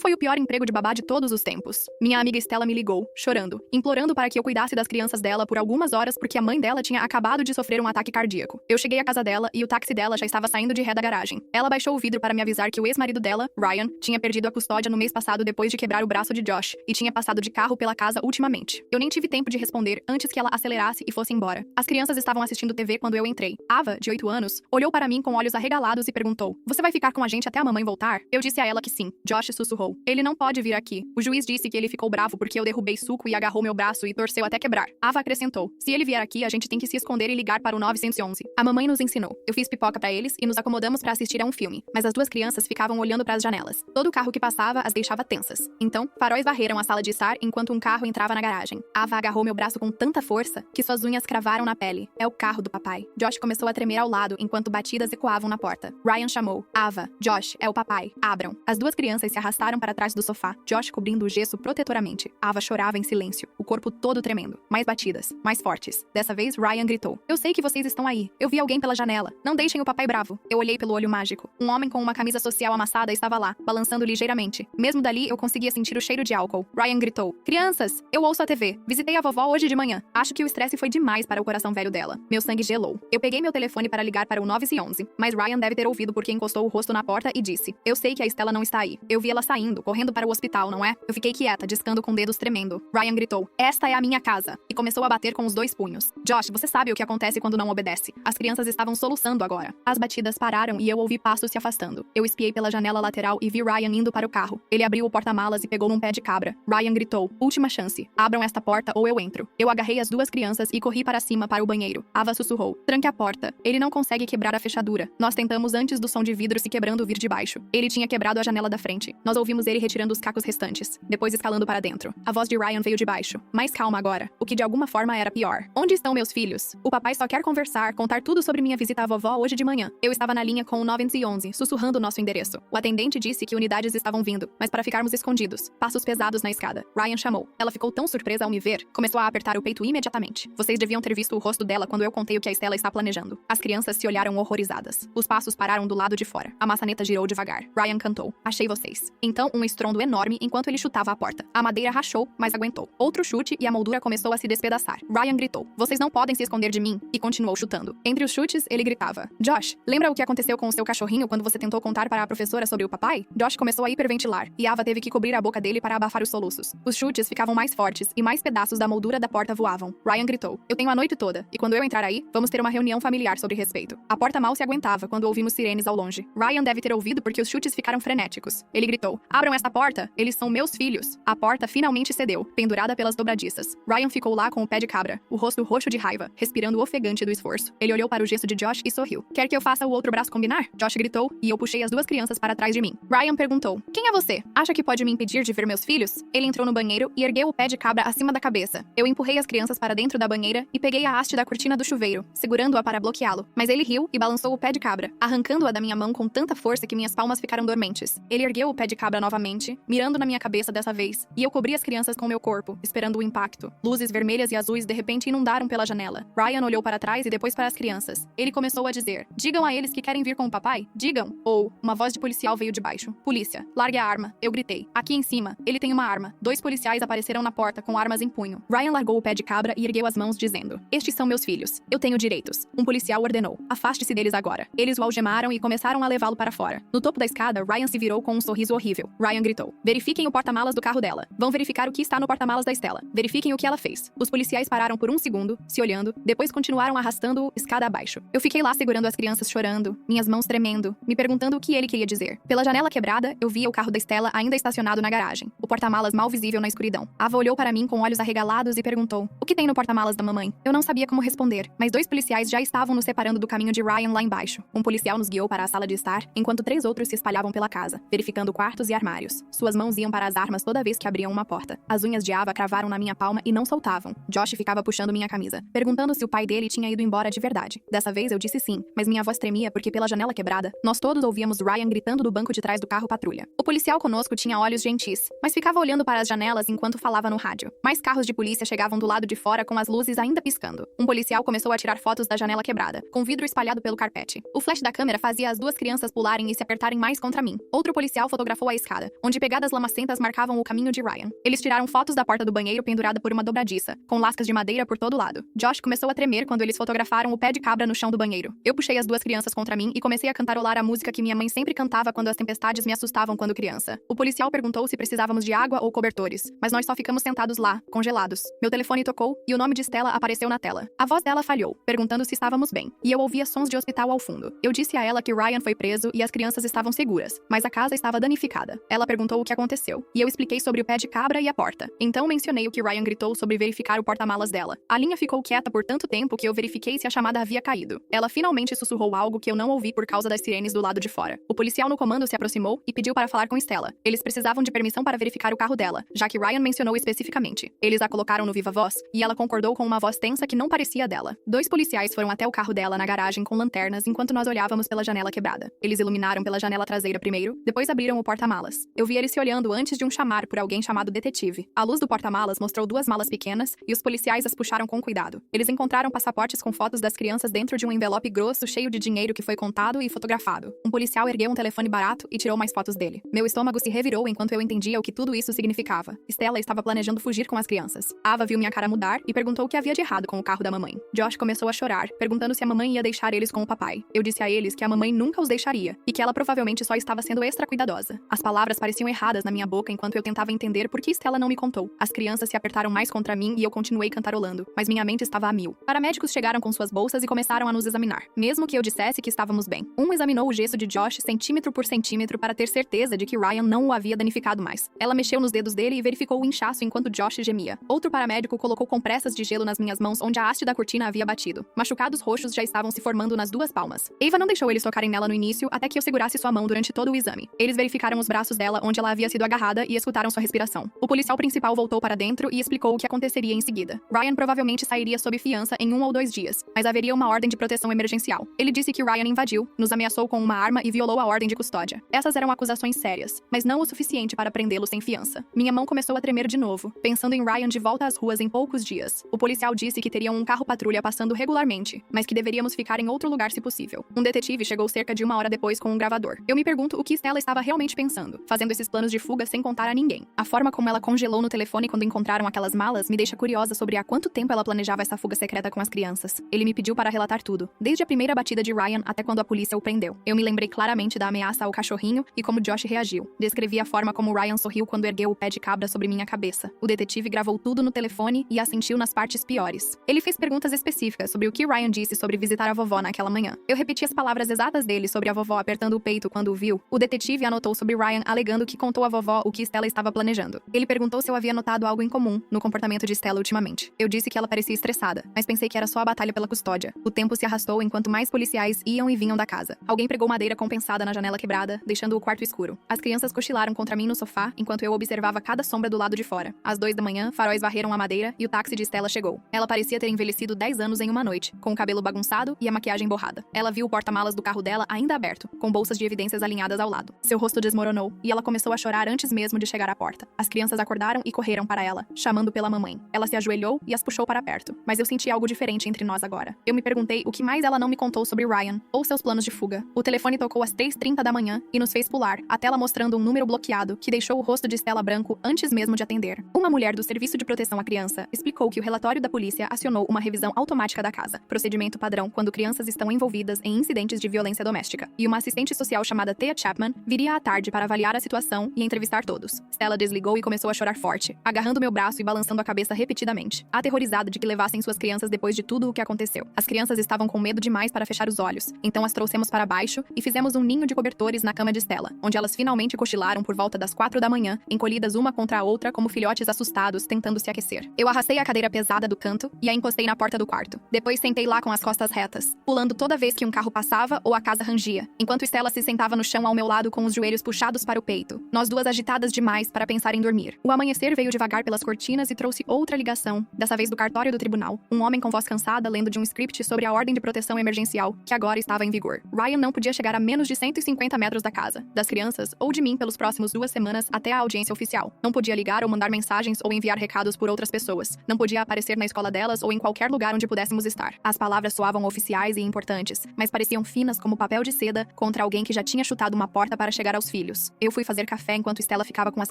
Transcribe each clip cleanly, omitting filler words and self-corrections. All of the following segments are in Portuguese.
foi o pior emprego de babá de todos os tempos. Minha amiga Stella me ligou, chorando, implorando para que eu cuidasse das crianças dela por algumas horas porque a mãe dela tinha acabado de sofrer um ataque cardíaco. Eu cheguei à casa dela e o táxi dela já estava saindo de ré da garagem. Ela baixou o vidro para me avisar que o ex-marido dela, Ryan, tinha perdido a custódia no mês passado depois de quebrar o braço de Josh e tinha passado de carro pela casa ultimamente. Eu nem tive tempo de responder antes que ela acelerasse e fosse embora. As crianças estavam assistindo TV quando eu entrei. Ava, de 8 anos, olhou para mim com olhos arregalados e perguntou: "Você vai ficar com a gente até a mamãe voltar?" Eu disse a ela que sim. Josh sussurrou: "Ele não pode vir aqui." O juiz disse que ele ficou bravo porque eu derrubei suco e agarrou meu braço e torceu até quebrar. Ava acrescentou: "Se ele vier aqui, a gente tem que se esconder e ligar para o 911. A mamãe nos ensinou. Eu fiz pipoca para eles e nos acomodamos para assistir a um filme, mas as duas crianças ficavam olhando para as janelas. Todo carro que passava as deixava tensas. Então, faróis varreram a sala de estar enquanto um carro entrava na garagem. Ava agarrou meu braço com tanta força que suas unhas cravaram na pele. É o carro do papai. Josh começou a tremer ao lado enquanto batidas ecoavam na porta. Ryan chamou: "Ava, Josh, é o papai. Abram." As duas crianças se arrastaram para trás do sofá, Josh cobrindo o gesso protetoramente. Ava chorava em silêncio, o corpo todo tremendo. Mais batidas, mais fortes. Dessa vez, Ryan gritou: "Eu sei que vocês estão aí. Eu vi alguém pela janela. Não deixem o papai bravo." Eu olhei pelo olho mágico. Um homem com uma camisa social amassada estava lá, balançando ligeiramente. Mesmo dali, eu conseguia sentir o cheiro de álcool. Ryan gritou: "Crianças, eu ouço a TV. Visitei a vovó hoje de manhã. Acho que o estresse foi demais para o coração velho dela." Meu sangue gelou. Eu peguei meu telefone para ligar para o 911, mas Ryan deve ter ouvido porque encostou o rosto na porta e disse: "Eu sei que a Stella não está aí. Eu vi ela saindo, correndo para o hospital, não é?" Eu fiquei quieta, discando com dedos tremendo. Ryan gritou: "Esta é a minha casa." E começou a bater com os dois punhos. "Josh, você sabe o que acontece quando não obedece." As crianças estavam soluçando agora. As batidas pararam e eu ouvi passos se afastando. Eu espiei pela janela lateral e vi Ryan indo para o carro. Ele abriu o porta-malas e pegou num pé de cabra. Ryan gritou: "Última chance. Abram esta porta ou eu entro." Eu agarrei as duas crianças e corri para cima para o banheiro. Ava sussurrou: "Tranque a porta. Ele não consegue quebrar a fechadura." Nós tentamos antes do som de vidro se quebrando vir de baixo. Ele tinha quebrado a janela da frente. Nós ouvimos ele retirando os cacos restantes, depois escalando para dentro. A voz de Ryan veio de baixo. Mais calma agora, o que de alguma forma era pior. "Onde estão meus filhos? O papai só quer conversar, contar tudo sobre minha visita à vovó hoje de manhã." Eu estava na linha com o 911, sussurrando o nosso endereço. O atendente disse que unidades estavam vindo, mas para ficarmos escondidos. Passos pesados na escada. Ryan chamou. Ela ficou tão surpresa ao me ver, começou a apertar o peito imediatamente. Vocês deviam ter visto o rosto dela quando eu contei o que a Stella está planejando. As crianças se olharam horrorizadas. Os passos pararam do lado de fora. A maçaneta girou devagar. Ryan cantou: "Achei vocês." Então, um estrondo enorme enquanto ele chutava a porta. A madeira rachou, mas aguentou. Outro chute e a moldura começou a se despedaçar. Ryan gritou: "Vocês não podem se esconder de mim." E continuou chutando. Entre os chutes, ele gritava: "Josh, lembra o que aconteceu com o seu cachorrinho quando você tentou contar para a professora sobre o papai?" Josh começou a hiperventilar, e Ava teve que cobrir a boca dele para abafar os soluços. Os chutes ficavam mais fortes, e mais pedaços da moldura da porta voavam. Ryan gritou: "Eu tenho a noite toda, e quando eu entrar aí, vamos ter uma reunião familiar sobre respeito." A porta mal se aguentava quando ouvimos sirenes ao longe. Ryan deve ter ouvido porque os chutes ficaram frenéticos. Ele gritou: "Abram esta porta! Eles são meus filhos!" A porta finalmente cedeu, pendurada pelas dobradiças. Ryan ficou lá com o pé de cabra, o rosto roxo de raiva, respirando ofegante do esforço. Ele olhou para o gesto de Josh e sorriu. "Quer que eu faça o outro braço combinar?" Josh gritou, e eu puxei as duas crianças para trás de mim. Ryan perguntou: "Quem é você? Acha que pode me impedir de ver meus filhos?" Ele entrou no banheiro e ergueu o pé de cabra acima da cabeça. Eu empurrei as crianças para dentro da banheira e peguei a haste da cortina do chuveiro, segurando-a para bloqueá-lo. Mas ele riu e balançou o pé de cabra, arrancando-a da minha mão com tanta força que minhas palmas ficaram dormentes. Ele ergueu o pé de cabra novamente, mirando na minha cabeça dessa vez, e eu cobri as crianças com meu corpo, esperando o impacto. Luzes vermelhas e azuis de repente inundaram pela janela. Ryan olhou para trás e depois para as crianças. Ele começou a dizer: "Digam a eles que querem vir com o papai. Digam." Ou, uma voz de policial veio de baixo. "Polícia, largue a arma." Eu gritei: "Aqui em cima, ele tem uma arma." Dois policiais apareceram na porta com armas em punho. Ryan largou o pé de cabra e ergueu as mãos dizendo: "Estes são meus filhos. Eu tenho direitos." Um policial ordenou: "Afaste-se deles agora." Eles o algemaram e começaram a levá-lo para fora. No topo da escada, Ryan se virou com um sorriso horrível. Ryan gritou: "Verifiquem o porta-malas do carro dela. Vão verificar o que está no porta-malas da Stella. Verifiquem o que ela fez." Os policiais pararam por um segundo, se olhando, depois continuaram arrastando-o escada abaixo. Eu fiquei lá segurando as crianças chorando, minhas mãos tremendo, me perguntando o que ele queria dizer. Pela janela quebrada, eu via o carro da Stella ainda estacionado na garagem, o porta-malas mal visível na escuridão. Ava olhou para mim com olhos arregalados e perguntou: "O que tem no porta-malas da mamãe?" Eu não sabia como responder, mas dois policiais já estavam nos separando do caminho de Ryan lá embaixo. Um policial nos guiou para a sala de estar, enquanto 3 outros se espalhavam pela casa, verificando quartos e armários. Suas mãos iam para as armas toda vez que abriam uma porta. As unhas de Ava cravaram na minha palma e não soltavam. Josh ficava puxando minha camisa, perguntando se o pai dele tinha ido embora de verdade. Dessa vez eu disse sim, mas minha voz tremia porque pela janela quebrada, nós todos ouvíamos Ryan gritando do banco de trás do carro patrulha. O policial conosco tinha olhos gentis, mas ficava olhando para as janelas enquanto falava no rádio. Mais carros de polícia chegavam do lado de fora com as luzes ainda piscando. Um policial começou a tirar fotos da janela quebrada, com vidro espalhado pelo carpete. O flash da câmera fazia as duas crianças pularem e se apertarem mais contra mim. Outro policial fotografou a escada, onde pegadas lamacentas marcavam o caminho de Ryan. Eles tiraram fotos da porta do banheiro pendurada por uma dobradiça, com lascas de madeira por todo lado. Josh começou a tremer quando eles fotografaram o pé de cabra no chão do banheiro. Eu puxei as duas crianças contra mim e comecei a cantarolar a música que minha mãe sempre cantava quando as tempestades me assustavam quando criança. O policial perguntou se precisávamos de água ou cobertores, mas nós só ficamos sentados lá, congelados. Meu telefone tocou e o nome de Stella apareceu na tela. A voz dela falhou, perguntando se estávamos bem, e eu ouvia sons de hospital ao fundo. Eu disse a ela que Ryan foi preso e as crianças estavam seguras, mas a casa estava danificada. Ela perguntou o que aconteceu, e eu expliquei sobre o pé de cabra e a porta. Então mencionei o que Ryan gritou sobre verificar o porta-malas dela. A linha ficou quieta por tanto tempo que eu verifiquei se a chamada havia caído. Ela finalmente sussurrou algo que eu não ouvi por causa das sirenes do lado de fora. O policial no comando se aproximou e pediu para falar com Stella. Eles precisavam de permissão para verificar o carro dela, já que Ryan mencionou especificamente. Eles a colocaram no viva voz, e ela concordou com uma voz tensa que não parecia dela. Dois policiais foram até o carro dela na garagem com lanternas enquanto nós olhávamos pela janela quebrada. Eles iluminaram pela janela traseira primeiro, depois abriram o porta-malas. Eu vi eles se olhando antes de chamar por alguém chamado detetive. A luz do porta-malas mostrou duas malas pequenas, e os policiais as puxaram com cuidado. Eles encontraram passaportes com fotos das crianças dentro de um envelope grosso cheio de dinheiro que foi contado e fotografado. Um policial ergueu um telefone barato e tirou mais fotos dele. Meu estômago se revirou enquanto eu entendia o que tudo isso significava. Stella estava planejando fugir com as crianças. Ava viu minha cara mudar e perguntou o que havia de errado com o carro da mamãe. Josh começou a chorar, perguntando se a mamãe ia deixar eles com o papai. Eu disse a eles que a mamãe nunca os deixaria, e que ela provavelmente só estava sendo extra cuidadosa. As palavras pareciam erradas na minha boca enquanto eu tentava entender por que Stella não me contou. As crianças se apertaram mais contra mim e eu continuei cantarolando, mas minha mente estava a mil. Paramédicos chegaram com suas bolsas e começaram a nos examinar, mesmo que eu dissesse que estávamos bem. Um examinou o gesso de Josh centímetro por centímetro para ter certeza de que Ryan não o havia danificado mais. Ela mexeu nos dedos dele e verificou o inchaço enquanto Josh gemia. Outro paramédico colocou compressas de gelo nas minhas mãos onde a haste da cortina havia batido. Machucados roxos já estavam se formando nas duas palmas. Ava não deixou eles tocarem nela no início até que eu segurasse sua mão durante todo o exame. Eles verificaram os braços dela onde ela havia sido agarrada e escutaram sua respiração. O policial principal voltou para dentro e explicou o que aconteceria em seguida. Ryan provavelmente sairia sob fiança em 1 ou 2 dias, mas haveria uma ordem de proteção emergencial. Ele disse que Ryan invadiu, nos ameaçou com uma arma e violou a ordem de custódia. Essas eram acusações sérias, mas não o suficiente para prendê-lo sem fiança. Minha mão começou a tremer de novo, pensando em Ryan de volta às ruas em poucos dias. O policial disse que teriam um carro patrulha passando regularmente, mas que deveríamos ficar em outro lugar se possível. Um detetive chegou cerca de 1 hora depois com um gravador. Eu me pergunto o que Stella estava realmente pensando, fazendo esses planos de fuga sem contar a ninguém. A forma como ela congelou no telefone quando encontraram aquelas malas me deixa curiosa sobre há quanto tempo ela planejava essa fuga secreta com as crianças. Ele me pediu para relatar tudo, desde a primeira batida de Ryan até quando a polícia o prendeu. Eu me lembrei claramente da ameaça ao cachorrinho e como Josh reagiu. Descrevi a forma como Ryan sorriu quando ergueu o pé de cabra sobre minha cabeça. O detetive gravou tudo no telefone e assentiu nas partes piores. Ele fez perguntas específicas sobre o que Ryan disse sobre visitar a vovó naquela manhã. Eu repeti as palavras exatas dele sobre a vovó apertando o peito quando o viu. O detetive anotou sobre Ryan alegando que contou à vovó o que Stella estava planejando. Ele perguntou se eu havia notado algo em comum no comportamento de Stella ultimamente. Eu disse que ela parecia estressada, mas pensei que era só a batalha pela custódia. O tempo se arrastou enquanto mais policiais iam e vinham da casa. Alguém pregou madeira compensada na janela quebrada, deixando o quarto escuro. As crianças cochilaram contra mim no sofá enquanto eu observava cada sombra do lado de fora. Às 2 da manhã, faróis varreram a madeira e o táxi de Stella chegou. Ela parecia ter envelhecido 10 anos em uma noite, com o cabelo bagunçado e a maquiagem borrada. Ela viu o porta-malas do carro dela ainda aberto, com bolsas de evidências alinhadas ao lado. Seu rosto desmoronou e ela começou a chorar antes mesmo de chegar à porta. As crianças acordaram e correram para ela, chamando pela mamãe. Ela se ajoelhou e as puxou para perto, mas eu senti algo diferente entre nós agora. Eu me perguntei o que mais ela não me contou sobre Ryan ou seus planos de fuga. O telefone tocou às 3h30 da manhã e nos fez pular, a tela mostrando um número bloqueado que deixou o rosto de Stella branco antes mesmo de atender. Uma mulher do Serviço de Proteção à Criança explicou que o relatório da polícia acionou uma revisão automática da casa, procedimento padrão quando crianças estão envolvidas em incidentes de violência doméstica, e uma assistente social chamada Thea Chapman viria à tarde para avaliar a situação e entrevistar todos. Stella desligou e começou a chorar forte, agarrando meu braço e balançando a cabeça repetidamente, aterrorizada de que levassem suas crianças depois de tudo o que aconteceu. As crianças estavam com medo demais para fechar os olhos, então as trouxemos para baixo e fizemos um ninho de cobertores na cama de Stella, onde elas finalmente cochilaram por volta das 4 da manhã, encolhidas uma contra a outra como filhotes assustados tentando se aquecer. Eu arrastei a cadeira pesada do canto e a encostei na porta do quarto. Depois sentei lá com as costas retas, pulando toda vez que um carro passava ou a casa rangia, enquanto Stella se sentava no chão ao meu lado com os joelhos puxados para o peito, nós duas agitadas demais para pensar em dormir. O amanhecer veio devagar pelas cortinas e trouxe outra ligação, dessa vez do cartório do tribunal, um homem com voz cansada lendo de um script sobre a ordem de proteção emergencial, que agora estava em vigor. Ryan não podia chegar a menos de 150 metros da casa, das crianças ou de mim pelos próximos 2 semanas até a audiência audiência oficial. Não podia ligar ou mandar mensagens ou enviar recados por outras pessoas. Não podia aparecer na escola delas ou em qualquer lugar onde pudéssemos estar. As palavras soavam oficiais e importantes, mas pareciam finas como papel de seda contra alguém que já tinha chutado uma porta para chegar aos filhos. Eu fui fazer café enquanto Stella ficava com as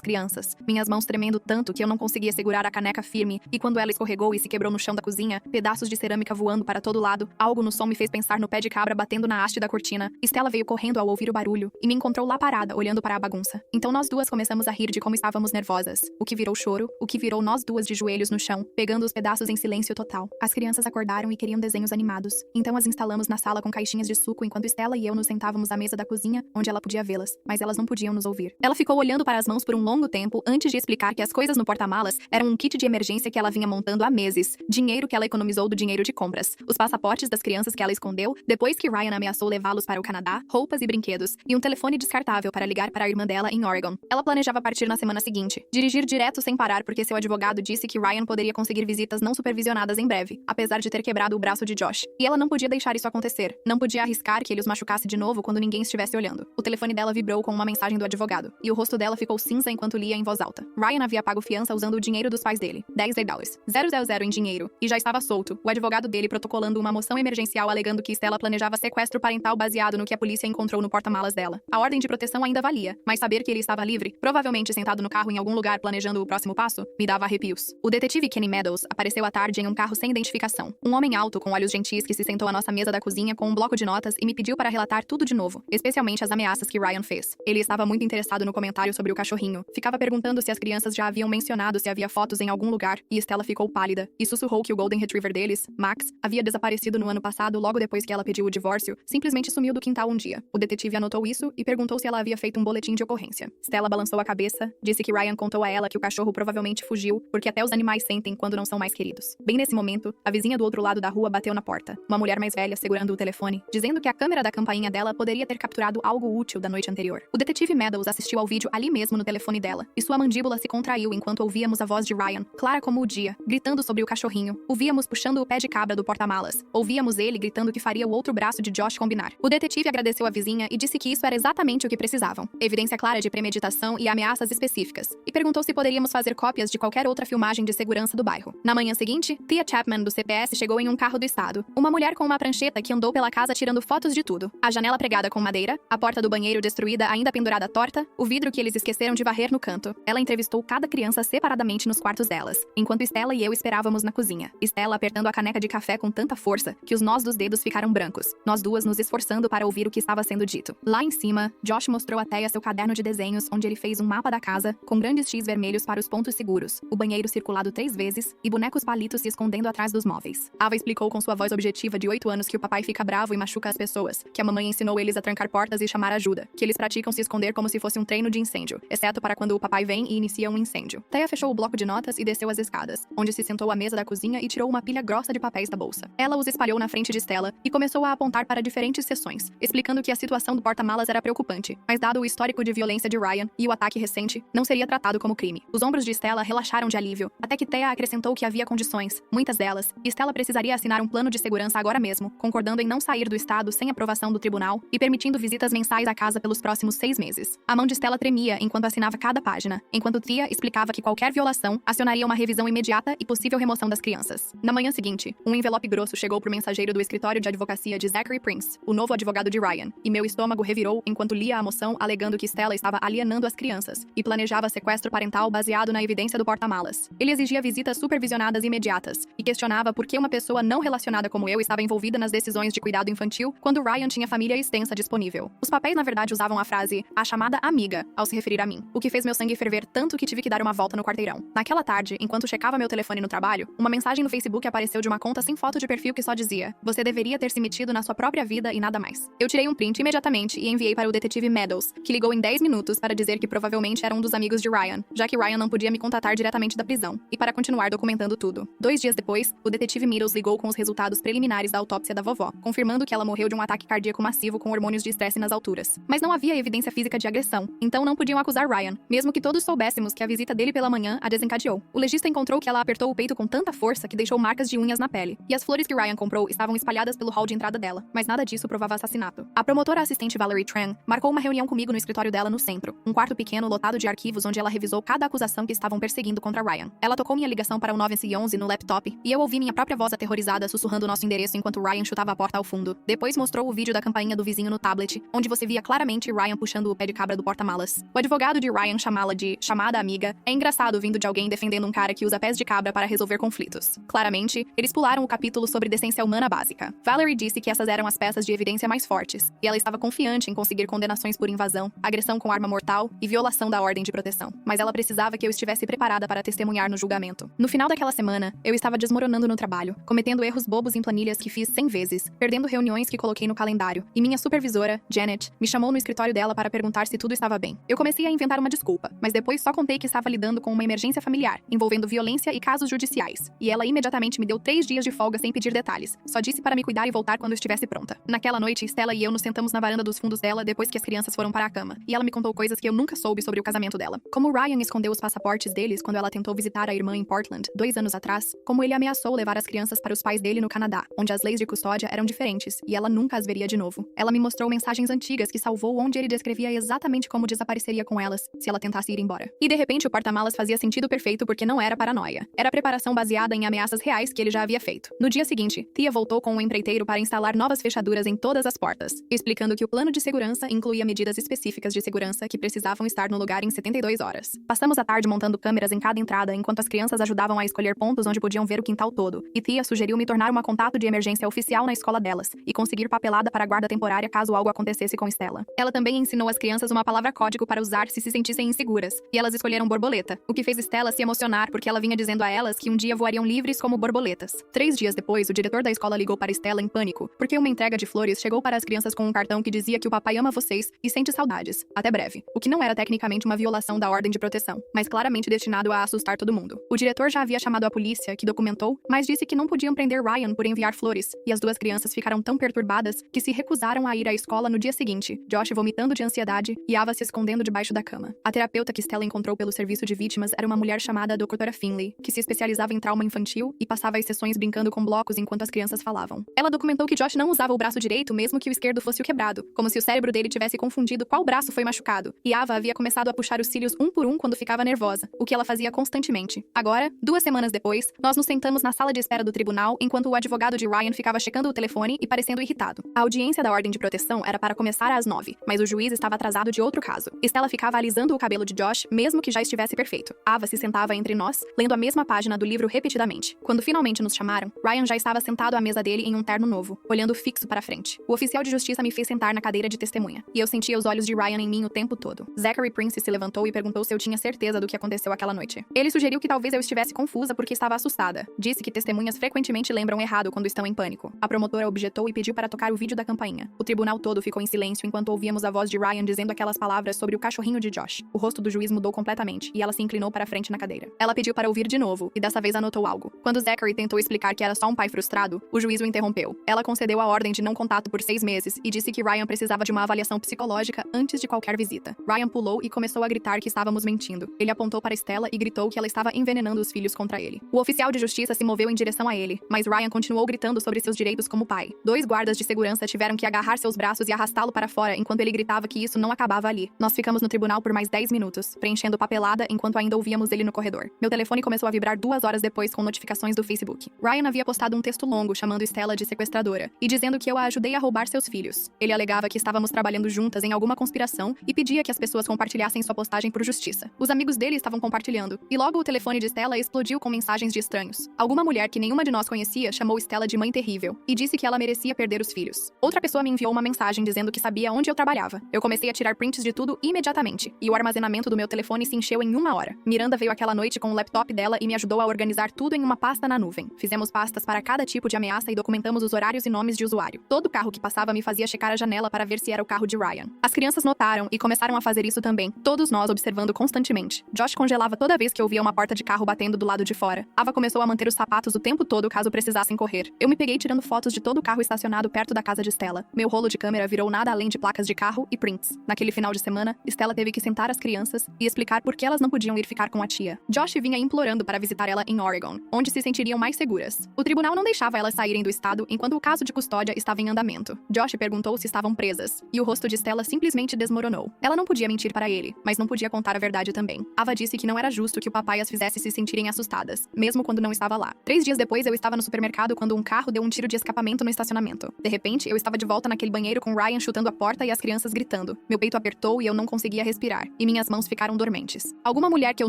crianças, minhas mãos tremendo tanto que eu não conseguia segurar a caneca firme, e quando ela escorregou e se quebrou no chão da cozinha, pedaços de cerâmica voando para todo lado, algo no som me fez pensar no pé de cabra batendo na haste da cortina. Stella veio correndo ao ouvir o barulho e me encontrou lá parada, olhando para a bagunça. Então nós duas começamos a rir de como estávamos nervosas, o que virou choro, o que virou nós duas de joelhos no chão, pegando os pedaços em silêncio total. As crianças acordaram e queriam desenhos animados, então as instalamos na sala com caixinhas de suco enquanto Stella e eu nos sentávamos à mesa da cozinha, onde ela podia vê-las, mas elas não podiam nos ouvir. Ela ficou olhando para as mãos por um longo tempo antes de explicar que as coisas no porta-malas eram um kit de emergência que ela vinha montando há meses, dinheiro que ela economizou do dinheiro de compras, os passaportes das crianças que ela escondeu depois que Ryan ameaçou levá-los para o Canadá, roupas e brinquedos, e um telefone descartável para ligar para a irmã dela em Oregon. Ela planejava partir na semana seguinte, dirigir direto sem parar porque seu advogado disse que Ryan poderia conseguir visitas não supervisionadas em breve, apesar de ter quebrado o braço de Josh. E ela não podia deixar isso acontecer, não podia arriscar que ele os machucasse de novo quando ninguém estivesse olhando. O telefone dela vibrou com uma mensagem do advogado, e o rosto dela ficou cinza enquanto lia em voz alta. Ryan havia pago fiança usando o dinheiro dos pais dele, $10,000, 000 em dinheiro, e já estava solto, o advogado dele protocolando uma moção emergencial alegando que Stella planejava sequestro parental baseado no que a polícia encontrou no porta-malas dela. A ordem de proteção ainda valia, mas saber que ele estava livre, provavelmente sentado no carro em algum lugar planejando o próximo passo, me dava arrepios. O detetive Kenny Meadows apareceu à tarde em um carro sem identificação. Um homem alto com olhos gentis que se sentou à nossa mesa da cozinha com um bloco de notas e me pediu para relatar tudo de novo, especialmente as ameaças que Ryan fez. Ele estava muito interessado no comentário sobre o cachorrinho. Ficava perguntando se as crianças já haviam mencionado se havia fotos em algum lugar, e Stella ficou pálida e sussurrou que o Golden Retriever deles, Max, havia desaparecido no ano passado logo depois que ela pediu o divórcio, simplesmente sumiu do quintal um dia. O detetive anotou isso e perguntou se ela havia feito um boletim de ocorrência. Stella balançou a cabeça, disse que Ryan contou a ela que o cachorro provavelmente fugiu, porque até os animais sentem quando não são mais queridos. Bem nesse momento, a vizinha do outro lado da rua bateu na porta, uma mulher mais velha segurando o telefone, dizendo que a câmera da campainha dela poderia ter capturado algo útil da noite anterior. O detetive Meadows assistiu ao vídeo ali mesmo no telefone dela, e sua mandíbula se contraiu enquanto ouvíamos a voz de Ryan, clara como o dia, gritando sobre o cachorrinho. O víamos puxando o pé de cabra do porta-malas. Ouvíamos ele gritando que faria o outro braço de Josh combinar. O detetive agradeceu a vizinha e disse que isso era exatamente o que precisavam. Evidência clara de premeditação e ameaças específicas. E perguntou se poderíamos fazer cópias de qualquer outra filmagem de segurança do bairro. Na manhã seguinte, Tia Chapman do CPS chegou em um carro do estado. Uma mulher com uma prancheta que andou pela casa tirando fotos de tudo. A janela pregada com madeira, a porta do banheiro destruída ainda pendurada torta, o vidro que eles esqueceram de varrer no canto. Ela entrevistou cada criança separadamente nos quartos delas, enquanto Stella e eu esperávamos na cozinha. Stella apertando a caneca de café com tanta força que os nós dos dedos ficaram brancos. Nós duas nos esforçando para ouvir o que estava sendo dito. Lá em cima, Josh mostrou a Thea seu caderno de desenhos, onde ele fez um mapa da casa, com grandes X vermelhos para os pontos seguros, o banheiro circulado 3 vezes e bonecos palitos se escondendo atrás dos móveis. Ava explicou com sua voz objetiva de 8 anos que o papai fica bravo e machuca as pessoas, que a mamãe ensinou eles a trancar portas e chamar ajuda, que eles praticam se esconder como se fosse um treino de incêndio, exceto para quando o papai vem e inicia um incêndio. Thea fechou o bloco de notas e desceu as escadas, onde se sentou à mesa da cozinha e tirou uma pilha grossa de papéis da bolsa. Ela os espalhou na frente de Stella e começou a apontar para diferentes seções, explicando que a situação do porta-malas era preocupante, mas dado o histórico de violência de Ryan e o ataque recente, não seria tratado como crime. Os ombros de Stella relaxaram de alívio, até que Thea acrescentou que havia condições, muitas delas, e Stella precisaria assinar um plano de segurança agora mesmo, concordando em não sair do estado sem aprovação do tribunal e permitindo visitas mensais à casa pelos próximos 6 meses. A mão de Stella tremia enquanto assinava cada página, enquanto Tia explicava que qualquer violação acionaria uma revisão imediata e possível remoção das crianças. Na manhã seguinte, um envelope grosso chegou pro mensageiro do escritório de advocacia de Zachary Prince, o novo advogado de Ryan, e meu estômago revirou enquanto lia a moção alegando que Stella estava alienando as crianças e planejava sequestro parental baseado na evidência do porta-malas. Ele exigia visitas supervisionadas imediatas e questionava por que uma pessoa não relacionada como eu estava envolvida nas decisões de cuidado infantil quando Ryan tinha família extensa disponível. Os papéis na verdade usavam a frase "a chamada amiga" ao se referir a mim, o que fez meu sangue ferver tanto que tive que dar uma volta no quarteirão. Naquela tarde, enquanto checava meu telefone no trabalho, uma mensagem no Facebook apareceu de uma conta sem foto de perfil que só dizia: "Você deveria ter se metido na sua própria vida e nada mais." Eu tirei um print imediatamente e enviei para o detetive Meadows, que ligou em 10 minutos para dizer que provavelmente era um dos amigos de Ryan, já que Ryan não podia me contatar diretamente da prisão, e para continuar documentando tudo. 2 dias depois, o detetive Meadows ligou com os resultados preliminares da autópsia da vovó, confirmando que ela morreu de um ataque cardíaco massivo com hormônios de estresse nas alturas. Mas não havia evidência física de agressão, então não podiam acusar Ryan, mesmo que todos soubéssemos que a visita dele pela manhã a desencadeou. O legista encontrou que ela apertou o peito com tanta força que deixou marcas de unhas na pele, e as flores que Ryan comprou estavam espalhadas pelo hall de entrada dela, mas nada disso provava assassinato. A promotora assistente Valerie Tran marcou uma reunião comigo no escritório dela no centro, um quarto pequeno lotado lotado de arquivos onde ela revisou cada acusação que estavam perseguindo contra Ryan. Ela tocou minha ligação para o 911 no laptop, e eu ouvi minha própria voz aterrorizada sussurrando o nosso endereço enquanto Ryan chutava a porta ao fundo. Depois mostrou o vídeo da campainha do vizinho no tablet, onde você via claramente Ryan puxando o pé de cabra do porta-malas. O advogado de Ryan chamá-la de chamada amiga. É engraçado vindo de alguém defendendo um cara que usa pés de cabra para resolver conflitos. Claramente, eles pularam o capítulo sobre decência humana básica. Valerie disse que essas eram as peças de evidência mais fortes, e ela estava confiante em conseguir condenações por invasão, agressão com arma mortal e violação da ordem de proteção. Mas ela precisava que eu estivesse preparada para testemunhar no julgamento. No final daquela semana, eu estava desmoronando no trabalho, cometendo erros bobos em planilhas que fiz 100 vezes, perdendo reuniões que coloquei no calendário, e minha supervisora, Janet, me chamou no escritório dela para perguntar se tudo estava bem. Eu comecei a inventar uma desculpa, mas depois só contei que estava lidando com uma emergência familiar, envolvendo violência e casos judiciais, e ela imediatamente me deu 3 dias de folga sem pedir detalhes, só disse para me cuidar e voltar quando estivesse pronta. Naquela noite, Stella e eu nos sentamos na varanda dos fundos dela depois que as crianças foram para a cama, e ela me contou coisas que eu nunca soube sobre o casamento dela. Como Ryan escondeu os passaportes deles quando ela tentou visitar a irmã em Portland, 2 anos atrás, como ele ameaçou levar as crianças para os pais dele no Canadá, onde as leis de custódia eram diferentes, e ela nunca as veria de novo. Ela me mostrou mensagens antigas que salvou onde ele descrevia exatamente como desapareceria com elas, se ela tentasse ir embora. E de repente o porta-malas fazia sentido perfeito porque não era paranoia. Era preparação baseada em ameaças reais que ele já havia feito. No dia seguinte, Tia voltou com um empreiteiro para instalar novas fechaduras em todas as portas, explicando que o plano de segurança incluía medidas específicas de segurança que precisavam estar no lugar em 72 horas. Passamos a tarde montando câmeras em cada entrada enquanto as crianças ajudavam a escolher pontos onde podiam ver o quintal todo, e Tia sugeriu me tornar uma contato de emergência oficial na escola delas e conseguir papelada para a guarda temporária caso algo acontecesse com Stella. Ela também ensinou às crianças uma palavra código para usar se sentissem inseguras, e elas escolheram borboleta, o que fez Stella se emocionar porque ela vinha dizendo a elas que um dia voariam livres como borboletas. 3 dias depois, o diretor da escola ligou para Stella em pânico, porque uma entrega de flores chegou para as crianças com um cartão que dizia que o papai ama vocês e sente saudades. Até breve. O que não era tecnicamente uma violação da ordem de proteção, mas claramente destinado a assustar todo mundo. O diretor já havia chamado a polícia, que documentou, mas disse que não podiam prender Ryan por enviar flores, e as 2 crianças ficaram tão perturbadas que se recusaram a ir à escola no dia seguinte, Josh vomitando de ansiedade e Ava se escondendo debaixo da cama. A terapeuta que Stella encontrou pelo serviço de vítimas era uma mulher chamada Dra. Finley, que se especializava em trauma infantil e passava as sessões brincando com blocos enquanto as crianças falavam. Ela documentou que Josh não usava o braço direito mesmo que o esquerdo fosse o quebrado, como se o cérebro dele tivesse confundido qual braço foi machucado, e Ava havia começado a puxar os cílios um por um quando ficava nervosa, o que ela fazia constantemente. Agora, 2 semanas depois, nós nos sentamos na sala de espera do tribunal enquanto o advogado de Ryan ficava checando o telefone e parecendo irritado. A audiência da ordem de proteção era para começar às 9, mas o juiz estava atrasado de outro caso. Stella ficava alisando o cabelo de Josh, mesmo que já estivesse perfeito. Ava se sentava entre nós, lendo a mesma página do livro repetidamente. Quando finalmente nos chamaram, Ryan já estava sentado à mesa dele em um terno novo, olhando fixo para frente. O oficial de justiça me fez sentar na cadeira de testemunha, e eu sentia os olhos de Ryan em mim o tempo todo. Zachary Prince se levantou e perguntou se eu tinha certeza do que aconteceu aquela noite. Ele sugeriu que talvez eu estivesse confusa porque estava assustada. Disse que testemunhas frequentemente lembram errado quando estão em pânico. A promotora objetou e pediu para tocar o vídeo da campainha. O tribunal todo ficou em silêncio enquanto ouvíamos a voz de Ryan dizendo aquelas palavras sobre o cachorrinho de Josh. O rosto do juiz mudou completamente, e ela se inclinou para a frente na cadeira. Ela pediu para ouvir de novo, e dessa vez anotou algo. Quando Zachary tentou explicar que era só um pai frustrado, o juiz o interrompeu. Ela concedeu a ordem de não contato por 6 meses e disse que Ryan precisava de uma avaliação psicológica antes de qualquer visita. Ryan pulou e começou a gritar que estávamos mentindo. Ele apontou para Stella e gritou que ela estava envenenando os filhos contra ele. O oficial de justiça se moveu em direção a ele, mas Ryan continuou gritando sobre seus direitos como pai. 2 guardas de segurança tiveram que agarrar seus braços e arrastá-lo para fora enquanto ele gritava que isso não acabava ali. Nós ficamos no tribunal por mais 10 minutos, preenchendo papelada enquanto ainda ouvíamos ele no corredor. Meu telefone começou a vibrar 2 horas depois com notificações do Facebook. Ryan havia postado um texto longo chamando Stella de sequestradora e dizendo que eu a ajudei a roubar seus filhos. Ele alegava que estávamos trabalhando juntas em alguma conspiração e pedia que as pessoas compartilhassem sua postagem por justiça. Os amigos dele estavam compartilhando, e logo o telefone de Stella explodiu com mensagens de estranhos. Alguma mulher que nenhuma de nós conhecia chamou Stella de mãe terrível e disse que ela merecia perder os filhos. Outra pessoa me enviou uma mensagem dizendo que sabia onde eu trabalhava. Eu comecei a tirar prints de tudo imediatamente, e o armazenamento do meu telefone se encheu em 1 hora. Miranda veio aquela noite com o laptop dela e me ajudou a organizar tudo em uma pasta na nuvem. Fizemos pastas para cada tipo de ameaça e documentamos os horários e nomes de usuário. Todo carro que passava me fazia checar a janela para ver se era o carro de Ryan. As crianças notaram e começaram a fazer isso também, todos nós observando constantemente. Josh congelava toda vez que ouvia uma porta de carro batendo do lado de fora. Ava começou a manter os sapatos o tempo todo caso precisassem correr. Eu me peguei tirando fotos de todo o carro estacionado perto da casa de Stella. Meu rolo de câmera virou nada além de placas de carro e prints. Naquele final de semana, Stella teve que sentar as crianças e explicar por que elas não podiam ir ficar com a tia. Josh vinha implorando para visitar ela em Oregon, onde se sentiriam mais seguras. O tribunal não deixava elas saírem do estado enquanto o caso de custódia estava em andamento. Josh perguntou se estavam presas, e o rosto de Stella simplesmente desmoronou. Ela não podia mentir para ele. dele, mas não podia contar a verdade também. Ava disse que não era justo que o papai as fizesse se sentirem assustadas, mesmo quando não estava lá. 3 dias depois, eu estava no supermercado quando um carro deu um tiro de escapamento no estacionamento. De repente, eu estava de volta naquele banheiro com Ryan chutando a porta e as crianças gritando. Meu peito apertou e eu não conseguia respirar, e minhas mãos ficaram dormentes. Alguma mulher que eu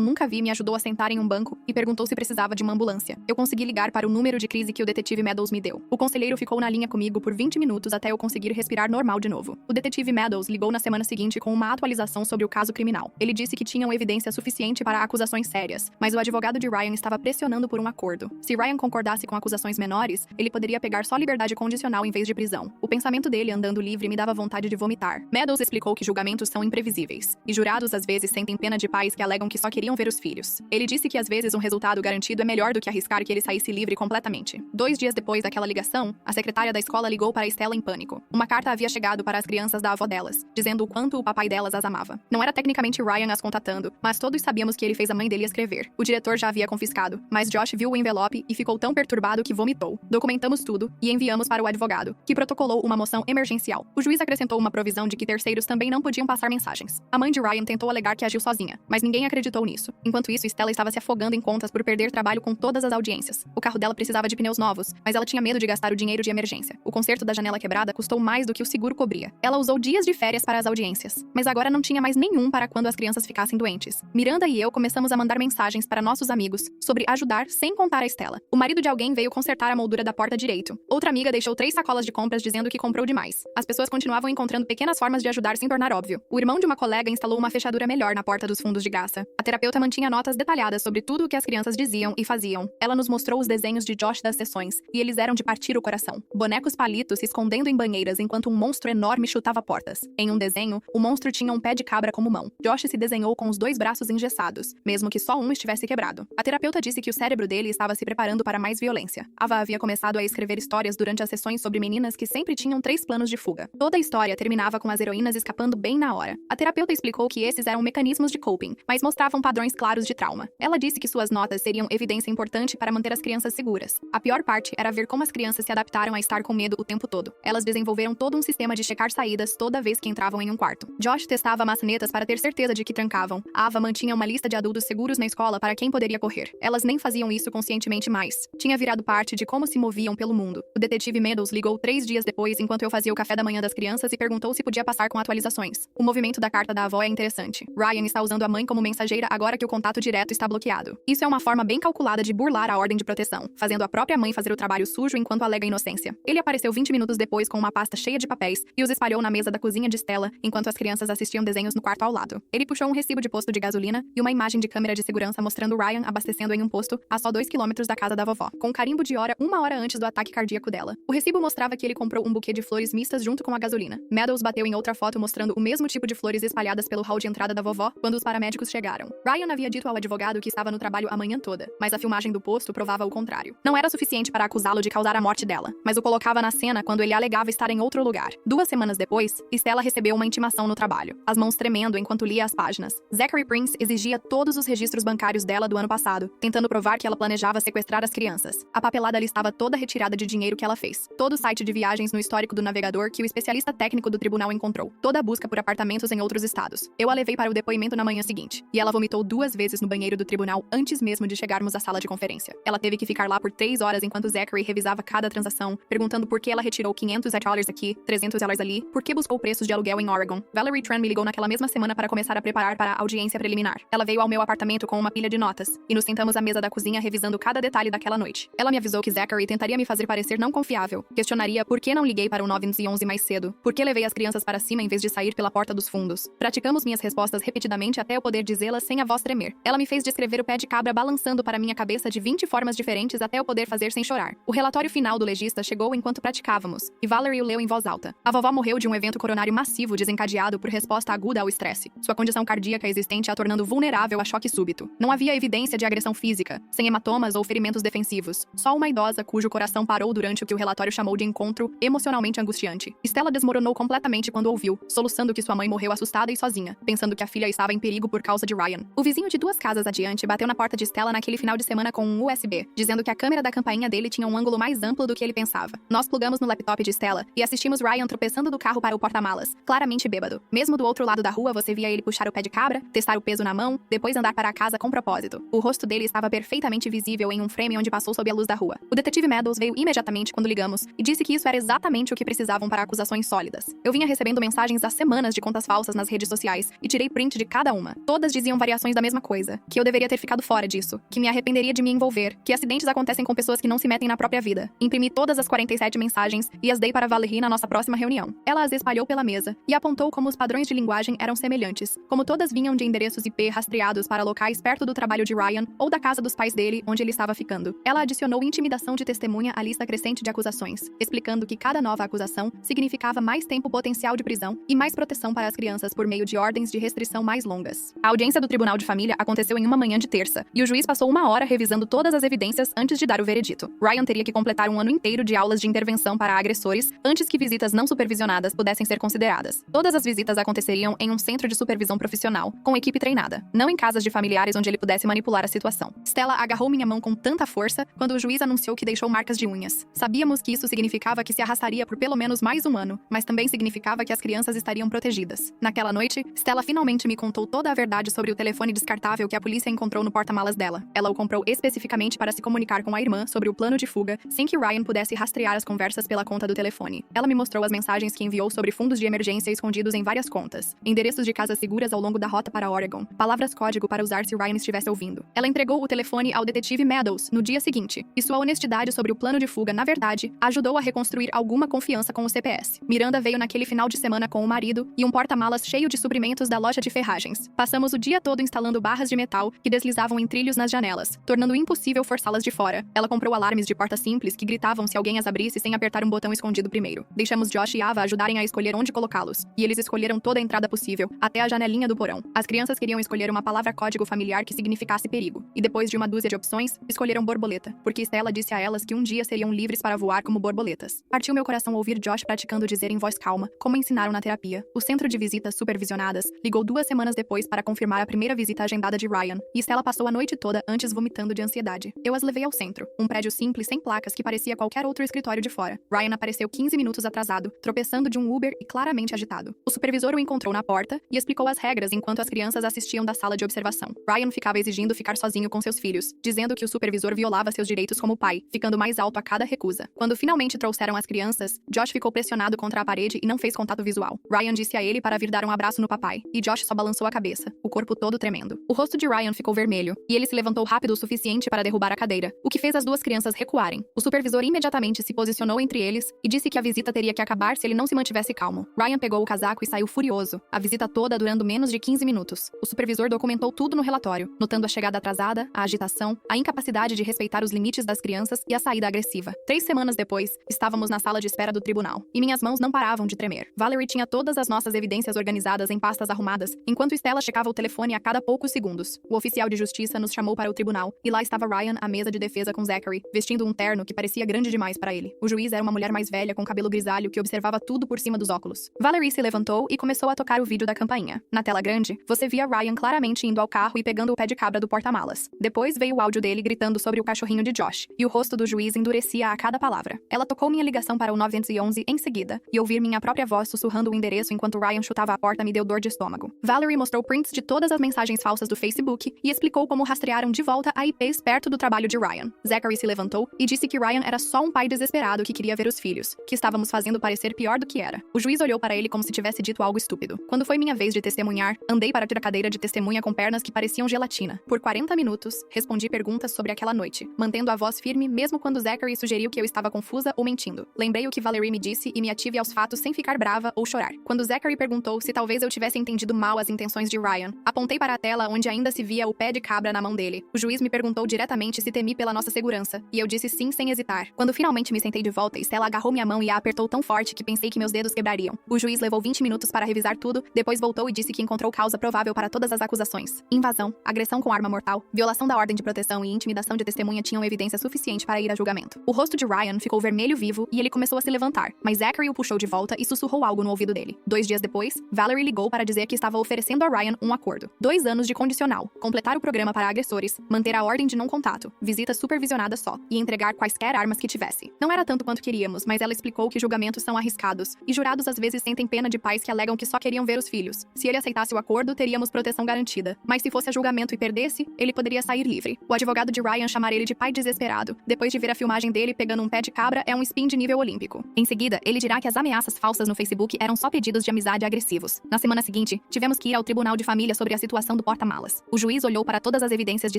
nunca vi me ajudou a sentar em um banco e perguntou se precisava de uma ambulância. Eu consegui ligar para o número de crise que o detetive Meadows me deu. O conselheiro ficou na linha comigo por 20 minutos até eu conseguir respirar normal de novo. O detetive Meadows ligou na semana seguinte com uma atualização sobre o caso criminal. Ele disse que tinham evidência suficiente para acusações sérias, mas o advogado de Ryan estava pressionando por um acordo. Se Ryan concordasse com acusações menores, ele poderia pegar só liberdade condicional em vez de prisão. O pensamento dele andando livre me dava vontade de vomitar. Meadows explicou que julgamentos são imprevisíveis, e jurados às vezes sentem pena de pais que alegam que só queriam ver os filhos. Ele disse que às vezes um resultado garantido é melhor do que arriscar que ele saísse livre completamente. 2 dias depois daquela ligação, a secretária da escola ligou para Stella em pânico. Uma carta havia chegado para as crianças da avó delas, dizendo o quanto o papai delas as amava. Não era tecnicamente Ryan as contatando, mas todos sabíamos que ele fez a mãe dele escrever. O diretor já havia confiscado, mas Josh viu o envelope e ficou tão perturbado que vomitou. Documentamos tudo e enviamos para o advogado, que protocolou uma moção emergencial. O juiz acrescentou uma provisão de que terceiros também não podiam passar mensagens. A mãe de Ryan tentou alegar que agiu sozinha, mas ninguém acreditou nisso. Enquanto isso, Stella estava se afogando em contas por perder trabalho com todas as audiências. O carro dela precisava de pneus novos, mas ela tinha medo de gastar o dinheiro de emergência. O conserto da janela quebrada custou mais do que o seguro cobria. Ela usou dias de férias para as audiências, mas agora não tinha mais nenhum para quando as crianças ficassem doentes. Miranda e eu começamos a mandar mensagens para nossos amigos sobre ajudar sem contar a Stella. O marido de alguém veio consertar a moldura da porta direito. Outra amiga deixou 3 sacolas de compras dizendo que comprou demais. As pessoas continuavam encontrando pequenas formas de ajudar sem tornar óbvio. O irmão de uma colega instalou uma fechadura melhor na porta dos fundos de graça. A terapeuta mantinha notas detalhadas sobre tudo o que as crianças diziam e faziam. Ela nos mostrou os desenhos de Josh das sessões, e eles eram de partir o coração. Bonecos palitos se escondendo em banheiras enquanto um monstro enorme chutava portas. Em um desenho, o monstro tinha um pé de cabra como mão. Josh se desenhou com os 2 braços engessados, mesmo que só um estivesse quebrado. A terapeuta disse que o cérebro dele estava se preparando para mais violência. Ava havia começado a escrever histórias durante as sessões sobre meninas que sempre tinham 3 planos de fuga. Toda a história terminava com as heroínas escapando bem na hora. A terapeuta explicou que esses eram mecanismos de coping, mas mostravam padrões claros de trauma. Ela disse que suas notas seriam evidência importante para manter as crianças seguras. A pior parte era ver como as crianças se adaptaram a estar com medo o tempo todo. Elas desenvolveram todo um sistema de checar saídas toda vez que entravam em um quarto. Josh testava maçanetas para ter certeza de que trancavam. Ava mantinha uma lista de adultos seguros na escola para quem poderia correr. Elas nem faziam isso conscientemente mais. Tinha virado parte de como se moviam pelo mundo. O detetive Meadows ligou 3 dias depois enquanto eu fazia o café da manhã das crianças e perguntou se podia passar com atualizações. O movimento da carta da avó é interessante. Ryan está usando a mãe como mensageira agora que o contato direto está bloqueado. Isso é uma forma bem calculada de burlar a ordem de proteção, fazendo a própria mãe fazer o trabalho sujo enquanto alega inocência. Ele apareceu 20 minutos depois com uma pasta cheia de papéis e os espalhou na mesa da cozinha de Stella enquanto as crianças assistiam desenhos no quarto ao lado. Ele puxou um recibo de posto de gasolina e uma imagem de câmera de segurança mostrando Ryan abastecendo em um posto a só 2 quilômetros da casa da vovó, com um carimbo de hora 1 hora antes do ataque cardíaco dela. O recibo mostrava que ele comprou um buquê de flores mistas junto com a gasolina. Meadows bateu em outra foto mostrando o mesmo tipo de flores espalhadas pelo hall de entrada da vovó quando os paramédicos chegaram. Ryan havia dito ao advogado que estava no trabalho a manhã toda, mas a filmagem do posto provava o contrário. Não era suficiente para acusá-lo de causar a morte dela, mas o colocava na cena quando ele alegava estar em outro lugar. 2 semanas depois, Stella recebeu uma intimação no trabalho, as mãos tremendo enquanto lia as páginas. Zachary Prince exigia todos os registros bancários dela do ano passado, tentando provar que ela planejava sequestrar as crianças. A papelada listava toda a retirada de dinheiro que ela fez, todo o site de viagens no histórico do navegador que o especialista técnico do tribunal encontrou, toda a busca por apartamentos em outros estados. Eu a levei para o depoimento na manhã seguinte, e ela vomitou 2 vezes no banheiro do tribunal antes mesmo de chegarmos à sala de conferência. Ela teve que ficar lá por 3 horas enquanto Zachary revisava cada transação, perguntando por que ela retirou $500 aqui, $300 ali, por que buscou preços de aluguel em Oregon. Valerie Tran me ligou naquela mesma semana para começar a preparar para a audiência preliminar. Ela veio ao meu apartamento com uma pilha de notas, e nos sentamos à mesa da cozinha revisando cada detalhe daquela noite. Ela me avisou que Zachary tentaria me fazer parecer não confiável, questionaria por que não liguei para o 911 mais cedo, por que levei as crianças para cima em vez de sair pela porta dos fundos. Praticamos minhas respostas repetidamente até eu poder dizê-las sem a voz tremer. Ela me fez descrever o pé de cabra balançando para minha cabeça de 20 formas diferentes até eu poder fazer sem chorar. O relatório final do legista chegou enquanto praticávamos, e Valerie o leu em voz alta. A vovó morreu de um evento coronário massivo desencadeado por resposta aguda ao estresse. Sua condição cardíaca existente a tornando vulnerável a choque súbito. Não havia evidência de agressão física, sem hematomas ou ferimentos defensivos. Só uma idosa cujo coração parou durante o que o relatório chamou de encontro emocionalmente angustiante. Stella desmoronou completamente quando ouviu, soluçando que sua mãe morreu assustada e sozinha, pensando que a filha estava em perigo por causa de Ryan. O vizinho de 2 casas adiante bateu na porta de Stella naquele final de semana com um USB, dizendo que a câmera da campainha dele tinha um ângulo mais amplo do que ele pensava. Nós plugamos no laptop de Stella e assistimos Ryan tropeçando do carro para o porta-malas, claramente bêbado. Mesmo do outro lado da rua você você via ele puxar o pé de cabra, testar o peso na mão, depois andar para a casa com propósito. O rosto dele estava perfeitamente visível em um frame onde passou sob a luz da rua. O detetive Meadows veio imediatamente quando ligamos e disse que isso era exatamente o que precisavam para acusações sólidas. Eu vinha recebendo mensagens há semanas de contas falsas nas redes sociais e tirei print de cada uma. Todas diziam variações da mesma coisa, que eu deveria ter ficado fora disso, que me arrependeria de me envolver, que acidentes acontecem com pessoas que não se metem na própria vida. Imprimi todas as 47 mensagens e as dei para Valerie na nossa próxima reunião. Ela as espalhou pela mesa e apontou como os padrões de linguagem eram semelhantes, como todas vinham de endereços IP rastreados para locais perto do trabalho de Ryan ou da casa dos pais dele, onde ele estava ficando. Ela adicionou intimidação de testemunha à lista crescente de acusações, explicando que cada nova acusação significava mais tempo potencial de prisão e mais proteção para as crianças por meio de ordens de restrição mais longas. A audiência do Tribunal de Família aconteceu em uma manhã de terça, e o juiz passou 1 hora revisando todas as evidências antes de dar o veredito. Ryan teria que completar um ano inteiro de aulas de intervenção para agressores antes que visitas não supervisionadas pudessem ser consideradas. Todas as visitas aconteceriam em um centro de supervisão profissional, com equipe treinada, não em casas de familiares onde ele pudesse manipular a situação. Stella agarrou minha mão com tanta força quando o juiz anunciou que deixou marcas de unhas. Sabíamos que isso significava que se arrastaria por pelo menos mais 1 ano, mas também significava que as crianças estariam protegidas. Naquela noite, Stella finalmente me contou toda a verdade sobre o telefone descartável que a polícia encontrou no porta-malas dela. Ela o comprou especificamente para se comunicar com a irmã sobre o plano de fuga, sem que Ryan pudesse rastrear as conversas pela conta do telefone. Ela me mostrou as mensagens que enviou sobre fundos de emergência escondidos em várias contas, endereços de casas seguras ao longo da rota para Oregon, palavras-código para usar se Ryan estivesse ouvindo. Ela entregou o telefone ao detetive Meadows no dia seguinte, e sua honestidade sobre o plano de fuga, na verdade, ajudou a reconstruir alguma confiança com o CPS. Miranda veio naquele final de semana com o marido e um porta-malas cheio de suprimentos da loja de ferragens. Passamos o dia todo instalando barras de metal que deslizavam em trilhos nas janelas, tornando impossível forçá-las de fora. Ela comprou alarmes de porta simples que gritavam se alguém as abrisse sem apertar um botão escondido primeiro. Deixamos Josh e Ava ajudarem a escolher onde colocá-los, e eles escolheram toda a entrada possível, até a janelinha do porão. As crianças queriam escolher uma palavra-código familiar que significasse perigo, e depois de uma dúzia de opções, escolheram borboleta, porque Stella disse a elas que um dia seriam livres para voar como borboletas. Partiu meu coração ouvir Josh praticando dizer em voz calma, como ensinaram na terapia. O centro de visitas supervisionadas ligou 2 semanas depois para confirmar a primeira visita agendada de Ryan, e Stella passou a noite toda antes vomitando de ansiedade. Eu as levei ao centro, um prédio simples sem placas que parecia qualquer outro escritório de fora. Ryan apareceu 15 minutos atrasado, tropeçando de um Uber e claramente agitado. O supervisor o encontrou na porta e explicou as regras enquanto as crianças assistiam da sala de observação. Ryan ficava exigindo ficar sozinho com seus filhos, dizendo que o supervisor violava seus direitos como pai, ficando mais alto a cada recusa. Quando finalmente trouxeram as crianças, Josh ficou pressionado contra a parede e não fez contato visual. Ryan disse a ele para vir dar um abraço no papai, e Josh só balançou a cabeça, o corpo todo tremendo. O rosto de Ryan ficou vermelho, e ele se levantou rápido o suficiente para derrubar a cadeira, o que fez as 2 crianças recuarem. O supervisor imediatamente se posicionou entre eles e disse que a visita teria que acabar se ele não se mantivesse calmo. Ryan pegou o casaco e saiu furioso, a visita toda durando menos de 15 minutos. O supervisor documentou tudo no relatório, notando a chegada atrasada, a agitação, a incapacidade de respeitar os limites das crianças e a saída agressiva. 3 semanas depois, estávamos na sala de espera do tribunal, e minhas mãos não paravam de tremer. Valerie tinha todas as nossas evidências organizadas em pastas arrumadas, enquanto Stella checava o telefone a cada poucos segundos. O oficial de justiça nos chamou para o tribunal, e lá estava Ryan à mesa de defesa com Zachary, vestindo um terno que parecia grande demais para ele. O juiz era uma mulher mais velha com cabelo grisalho que observava tudo por cima dos óculos. Valerie se levantou e começou a tocar o vídeo da campainha. Na tela grande, você via Ryan claramente indo ao carro e pegando o pé de cabra do porta-malas. Depois veio o áudio dele gritando sobre o cachorrinho de Josh, e o rosto do juiz endurecia a cada palavra. Ela tocou minha ligação para o 911 em seguida, e ouvir minha própria voz sussurrando o endereço enquanto Ryan chutava a porta me deu dor de estômago. Valerie mostrou prints de todas as mensagens falsas do Facebook e explicou como rastrearam de volta a IPs perto do trabalho de Ryan. Zachary se levantou e disse que Ryan era só um pai desesperado que queria ver os filhos, que estávamos fazendo parecer pior do que era. O juiz olhou para ele como se tivesse dito algo estúpido. Quando foi minha vez de testemunhar, andei para a cadeira de testemunha com pernas que pareciam gelatina. Por 40 minutos, respondi perguntas sobre aquela noite, mantendo a voz firme mesmo quando Zachary sugeriu que eu estava confusa ou mentindo. Lembrei o que Valerie me disse e me ative aos fatos sem ficar brava ou chorar. Quando Zachary perguntou se talvez eu tivesse entendido mal as intenções de Ryan, apontei para a tela onde ainda se via o pé de cabra na mão dele. O juiz me perguntou diretamente se temi pela nossa segurança, e eu disse sim sem hesitar. Quando finalmente me sentei de volta, Stella agarrou minha mão e a apertou tão forte que pensei que meus dedos quebrariam. O juiz levou 20 minutos para revisar tudo, depois voltou e disse que encontrou causa provável para todas as acusações. Invasão, agressão com arma mortal, violação da ordem de proteção e intimidação de testemunha tinham evidência suficiente para ir a julgamento. O rosto de Ryan ficou vermelho vivo e ele começou a se levantar, mas Zachary o puxou de volta e sussurrou algo no ouvido dele. 2 dias depois, Valerie ligou para dizer que estava oferecendo a Ryan um acordo. 2 anos de condicional, completar o programa para agressores, manter a ordem de não contato, visita supervisionada só, e entregar quaisquer armas que tivesse. Não era tanto quanto queríamos, mas ela explicou que julgamentos são arriscados, e jurados às vezes sentem pena de pais que alegam que só queriam ver os filhos. anos. Se ele aceitasse o acordo, teríamos proteção garantida. Mas se fosse a julgamento e perdesse, ele poderia sair livre. O advogado de Ryan chamar ele de pai desesperado. Depois de ver a filmagem dele pegando um pé de cabra, é um spin de nível olímpico. Em seguida, ele dirá que as ameaças falsas no Facebook eram só pedidos de amizade agressivos. Na semana seguinte, tivemos que ir ao tribunal de família sobre a situação do porta-malas. O juiz olhou para todas as evidências de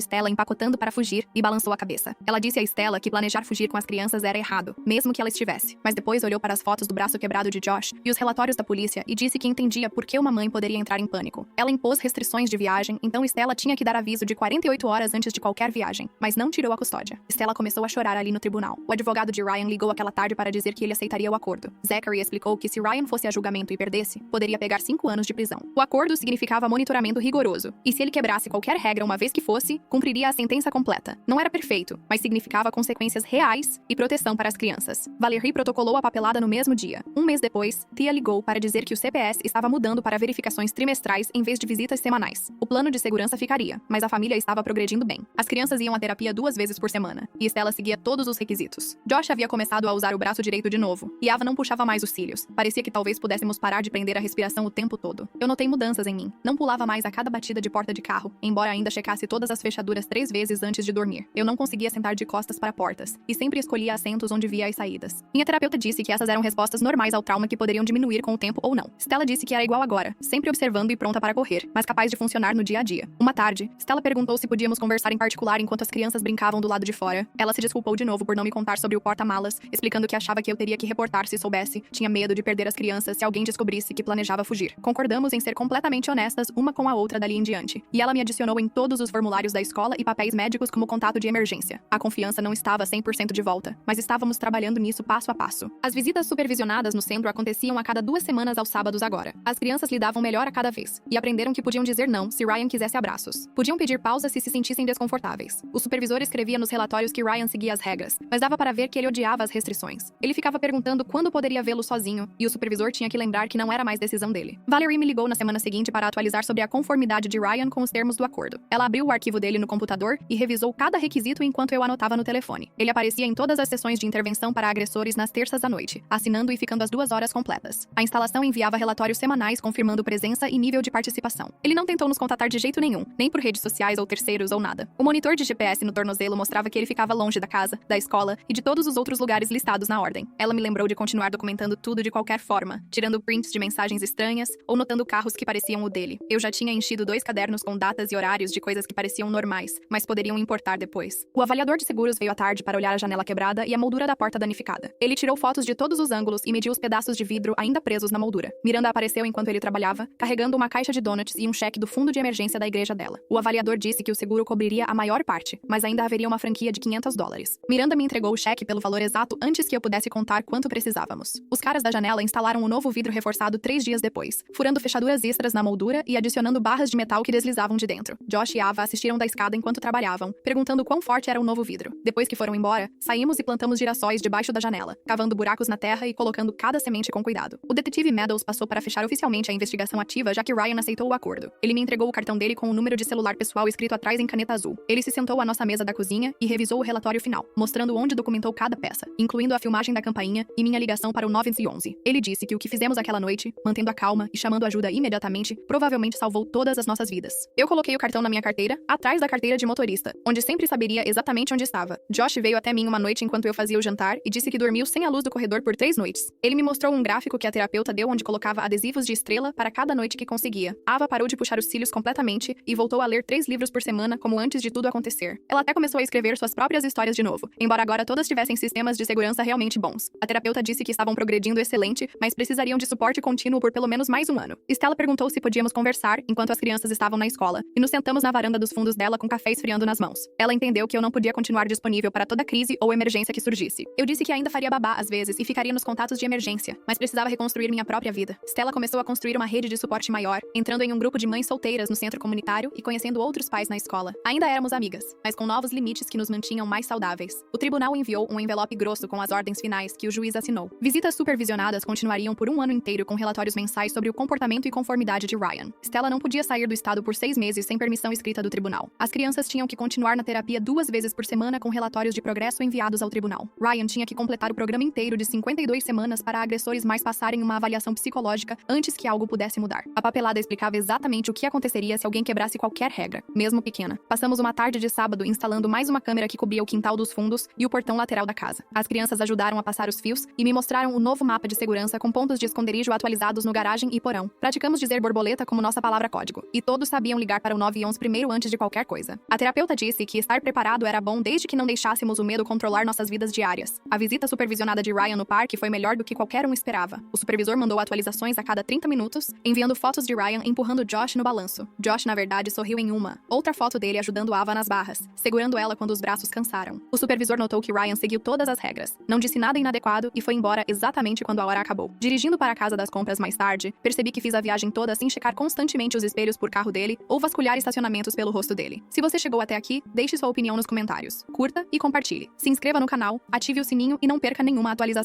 Stella empacotando para fugir e balançou a cabeça. Ela disse a Stella que planejar fugir com as crianças era errado, mesmo que ela estivesse. Mas depois olhou para as fotos do braço quebrado de Josh e os relatórios da polícia e disse que entendia por que uma mãe poderia entrar em pânico. Ela impôs restrições de viagem, então Stella tinha que dar aviso de 48 horas antes de qualquer viagem, mas não tirou a custódia. Stella começou a chorar ali no tribunal. O advogado de Ryan ligou aquela tarde para dizer que ele aceitaria o acordo. Zachary explicou que se Ryan fosse a julgamento e perdesse, poderia pegar 5 anos de prisão. O acordo significava monitoramento rigoroso, e se ele quebrasse qualquer regra uma vez que fosse, cumpriria a sentença completa. Não era perfeito, mas significava consequências reais e proteção para as crianças. Valerie protocolou a papelada no mesmo dia. Um mês depois, Tia ligou para dizer que o CPS estava mudando para verificações trimestrais em vez de visitas semanais. O plano de segurança ficaria, mas a família estava progredindo bem. As crianças iam à terapia 2 vezes por semana, e Stella seguia todos os requisitos. Josh havia começado a usar o braço direito de novo, e Ava não puxava mais os cílios. Parecia que talvez pudéssemos parar de prender a respiração o tempo todo. Eu notei mudanças em mim. Não pulava mais a cada batida de porta de carro, embora ainda checasse todas as fechaduras 3 vezes antes de dormir. Eu não conseguia sentar de costas para portas, e sempre escolhia assentos onde via as saídas. Minha terapeuta disse que essas eram respostas normais ao trauma que poderiam diminuir com o tempo ou não. Stella disse que era igual agora, sempre observando e pronta para correr, mas capaz de funcionar no dia a dia. Uma tarde, Stella perguntou se podíamos conversar em particular enquanto as crianças brincavam do lado de fora. Ela se desculpou de novo por não me contar sobre o porta-malas, explicando que achava que eu teria que reportar se soubesse, tinha medo de perder as crianças se alguém descobrisse que planejava fugir. Concordamos em ser completamente honestas uma com a outra dali em diante, e ela me adicionou em todos os formulários da escola e papéis médicos como contato de emergência. A confiança não estava 100% de volta, mas estávamos trabalhando nisso passo a passo. As visitas supervisionadas no centro aconteciam a cada 2 semanas aos sábados agora. As crianças lidavam melhor a cada vez, e aprenderam que podiam dizer não se Ryan quisesse abraços. Podiam pedir pausa se sentissem desconfortáveis. O supervisor escrevia nos relatórios que Ryan seguia as regras, mas dava para ver que ele odiava as restrições. Ele ficava perguntando quando poderia vê-lo sozinho, e o supervisor tinha que lembrar que não era mais decisão dele. Valerie me ligou na semana seguinte para atualizar sobre a conformidade de Ryan com os termos do acordo. Ela abriu o arquivo dele no computador e revisou cada requisito enquanto eu anotava no telefone. Ele aparecia em todas as sessões de intervenção para agressores nas terças à noite, assinando e ficando as 2 horas completas. A instalação enviava relatórios semanais confirmando presença e nível de participação. Ele não tentou nos contatar de jeito nenhum, nem por redes sociais ou terceiros ou nada. O monitor de GPS no tornozelo mostrava que ele ficava longe da casa, da escola e de todos os outros lugares listados na ordem. Ela me lembrou de continuar documentando tudo de qualquer forma, tirando prints de mensagens estranhas ou notando carros que pareciam o dele. Eu já tinha enchido 2 cadernos com datas e horários de coisas que pareciam normais, mas poderiam importar depois. O avaliador de seguros veio à tarde para olhar a janela quebrada e a moldura da porta danificada. Ele tirou fotos de todos os ângulos e mediu os pedaços de vidro ainda presos na moldura. Miranda apareceu enquanto ele trabalhava, carregando uma caixa de donuts e um cheque do fundo de emergência da igreja dela. O avaliador disse que o seguro cobriria a maior parte, mas ainda haveria uma franquia de $500. Miranda me entregou o cheque pelo valor exato antes que eu pudesse contar quanto precisávamos. Os caras da janela instalaram um novo vidro reforçado 3 dias depois, furando fechaduras extras na moldura e adicionando barras de metal que deslizavam de dentro. Josh e Ava assistiram da escada enquanto trabalhavam, perguntando quão forte era o novo vidro. Depois que foram embora, saímos e plantamos girassóis debaixo da janela, cavando buracos na terra e colocando cada semente com cuidado. O detetive Meadows passou para fechar oficialmente a investigação ativa, já que Ryan aceitou o acordo. Ele me entregou o cartão dele com o número de celular pessoal escrito atrás em caneta azul. Ele se sentou à nossa mesa da cozinha e revisou o relatório final, mostrando onde documentou cada peça, incluindo a filmagem da campainha e minha ligação para o 911. Ele disse que o que fizemos aquela noite, mantendo a calma e chamando ajuda imediatamente, provavelmente salvou todas as nossas vidas. Eu coloquei o cartão na minha carteira, atrás da carteira de motorista, onde sempre saberia exatamente onde estava. Josh veio até mim uma noite enquanto eu fazia o jantar e disse que dormiu sem a luz do corredor por 3 noites. Ele me mostrou um gráfico que a terapeuta deu onde colocava adesivos de estrela para cada noite que conseguia. Ava parou de puxar os cílios completamente e voltou a ler 3 livros por semana como antes de tudo acontecer. Ela até começou a escrever suas próprias histórias de novo, embora agora todas tivessem sistemas de segurança realmente bons. A terapeuta disse que estavam progredindo excelente, mas precisariam de suporte contínuo por pelo menos mais um ano. Stella perguntou se podíamos conversar enquanto as crianças estavam na escola, e nos sentamos na varanda dos fundos dela com café esfriando nas mãos. Ela entendeu que eu não podia continuar disponível para toda crise ou emergência que surgisse. Eu disse que ainda faria babá às vezes e ficaria nos contatos de emergência, mas precisava reconstruir minha própria vida. Stella começou a construir uma rede de suporte maior, entrando em um grupo de mães solteiras no centro comunitário e conhecendo outros pais na escola. Ainda éramos amigas, mas com novos limites que nos mantinham mais saudáveis. O tribunal enviou um envelope grosso com as ordens finais que o juiz assinou. Visitas supervisionadas continuariam por um ano inteiro com relatórios mensais sobre o comportamento e conformidade de Ryan. Stella não podia sair do estado por 6 meses sem permissão escrita do tribunal. As crianças tinham que continuar na terapia 2 vezes por semana com relatórios de progresso enviados ao tribunal. Ryan tinha que completar o programa inteiro de 52 semanas para agressores mais passarem uma avaliação psicológica antes que algo pudesse se mudar. A papelada explicava exatamente o que aconteceria se alguém quebrasse qualquer regra, mesmo pequena. Passamos uma tarde de sábado instalando mais uma câmera que cobria o quintal dos fundos e o portão lateral da casa. As crianças ajudaram a passar os fios e me mostraram o novo mapa de segurança com pontos de esconderijo atualizados no garagem e porão. Praticamos dizer borboleta como nossa palavra-código, e todos sabiam ligar para o 911 primeiro antes de qualquer coisa. A terapeuta disse que estar preparado era bom desde que não deixássemos o medo controlar nossas vidas diárias. A visita supervisionada de Ryan no parque foi melhor do que qualquer um esperava. O supervisor mandou atualizações a cada 30 minutos, enviando fotos de Ryan empurrando Josh no balanço. Josh, na verdade, sorriu em uma. Outra foto dele ajudando Ava nas barras, segurando ela quando os braços cansaram. O supervisor notou que Ryan seguiu todas as regras, não disse nada inadequado e foi embora exatamente quando a hora acabou. Dirigindo para a casa das compras mais tarde, percebi que fiz a viagem toda sem checar constantemente os espelhos por carro dele ou vasculhar estacionamentos pelo rosto dele. Se você chegou até aqui, deixe sua opinião nos comentários, curta e compartilhe. Se inscreva no canal, ative o sininho e não perca nenhuma atualização.